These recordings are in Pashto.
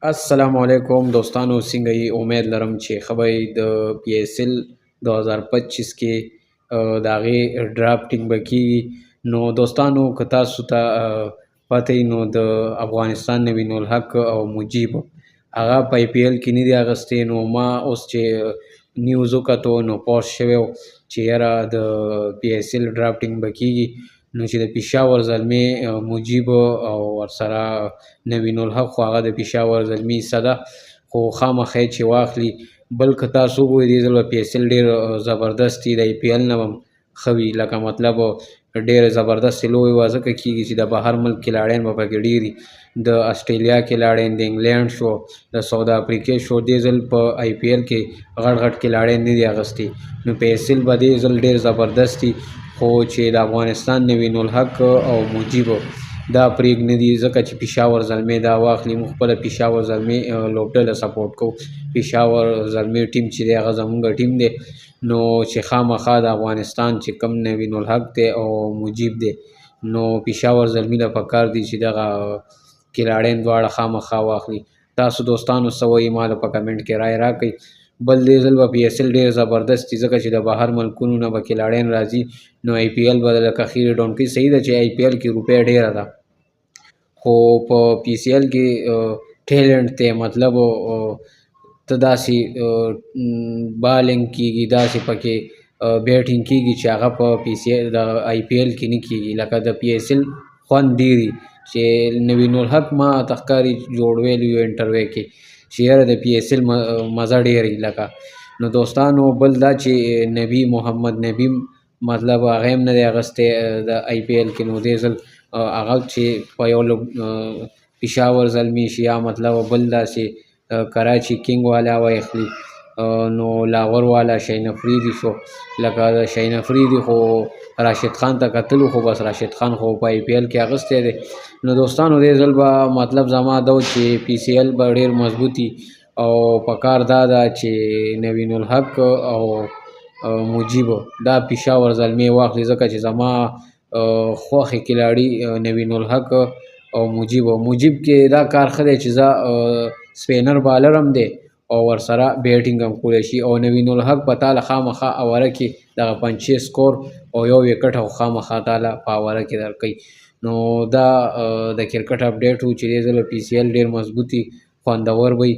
السلام علیکم دوستانو، څنګه یې؟ امید لرم چې ښه به د پی ایس ایل 2025 کې د هغې ډرافټینګ به کېږي. نو دوستانو، که تاسو ته پته وي نو د افغانستان نوین الحق او مجیب هغه په آی پی ایل کې نه دي اخیستی. نو ما اوس چې نیوز وکتو نو پوسټ شوی و چې یاره د پی ایس ایل ډرافټینګ به کېږي. نو چې د پېښور زلمې مجیب او ورسره نوین الحق خو هغه د پېښور زلمي حصه ده، خو خامخا یې چې واخلي. بل که تاسو وګورئ دې ځل به پی ایس ایل ډېر زبردست وي، د آی پي ایل نه به هم ښه وي. لکه مطلب ډېرې زبردستې لوبې به ځکه کېږي چې د بهر ملک کلاړیان به پکې ډېر وي. د اسټرالیا کلاړیان، د انګلینډ شو، د ساوت افریقې شو. دې ځل په آی پي ایل کې غټ غټ کلاړیان نه دي اخیستي. نو پی ایس ایل به دې ځل ډېر زبردست وي. خو چې د افغانستان نوین الحق او مجیب دا پرېږدي دي ځکه چې پېښور زلمې دا واخلي. موږ خپله پېښور زلمې لوبډله سپورټ کوو. پېښور زلمې ټیم چې دی هغه زموږ ټیم دی. نو چې خامخا د افغانستان چې کوم نوین الحق دی او مجیب دی، نو پېښور زلمي له پکار دي چې دغه کلاړیان دواړه خامخا واخلي. تاسو دوستانو څه وایي؟ ما له په کمنټ کې رایه راکړئ. بل دې ځل به پی ایس ایل ډېر زبردست دي ځکه چې د بهر ملکونو نه به کلاړیان راځي. نو آی پي ایل به لکه خیرې ډونکۍ. صحیح ده چې آی پي ایل کې روپۍ ډېره ده، خو په پی سی ایل کې ټیلنټ دی. مطلب ته داسې بالینګ کېږي، داسې پکې بیټینګ کېږي چې هغه په پی سی ایل د آی پي ایل کې نه کېږي. لکه د پی ایس ایل خوند ډېر وي چې نوین الحق ما ته ښکاري جوړ ویلي یو انټرویو کې چې یاره د پی ایس ایل مزه ډېر وي. لکه نو دوستانو، بل دا چې نبی محمد نبی مطلب هغه هم نه دی اخیستی د آی پي ایل کې. نو دې ځل هغه چې په یو پېښور زلمي شي یا مطلب بل داسې کراچي کینګ والا واخلي. نو لاهور والا شاهین افریدي شو. لکه د شاهین افریدي خو راشد خان ته کتلو، خو بس راشد خان خو په آی پي ایل کې اخیستی دی. نو دوستانو، دې ځل به مطلب زما دا و چې پی سی ایل به ډېر مضبوطي او پکار دا ده چې نوین الحق او مجیب دا پېښور زلمې واخلي ځکه چې زما خوښې کلاړي نوین الحق او مجیب. کې دا کار ښه دی چې زه سپینر بالر هم دی او ورسره بیټینګ هم کولی شي. او نوین الحق په تاله خامخا اوره کې دغه پنچې سکور او یو وکټ او خامخا تاله په اوره کې درکوي. نو دا د کرکټ اپډیټ و چې دې ځل پی سی ایل ډېر مضبوطي خوندور وي.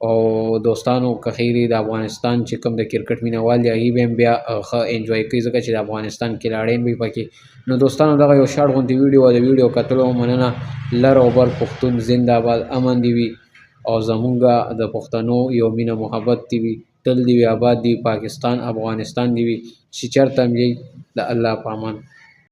او دوستانو، که خیرې د افغانستان چې کوم د کرکټ مینهوال دي هغوی به هم بیا ښه انجوای کوي ځکه چې د افغانستان کلاړیان به وي پکې. نو دوستانو، دغه یو شارټ غوندې ویډیو او د ویډیو کتلو مننه. لر او بر پښتون زنده باد، امن دې وي او زمونږ د پښتنو یو مینه محبت دې وي. تل دې وي آباد دې وي پاکستان، افغانستان دې وي چې چېرته هم یئ. د الله په امان.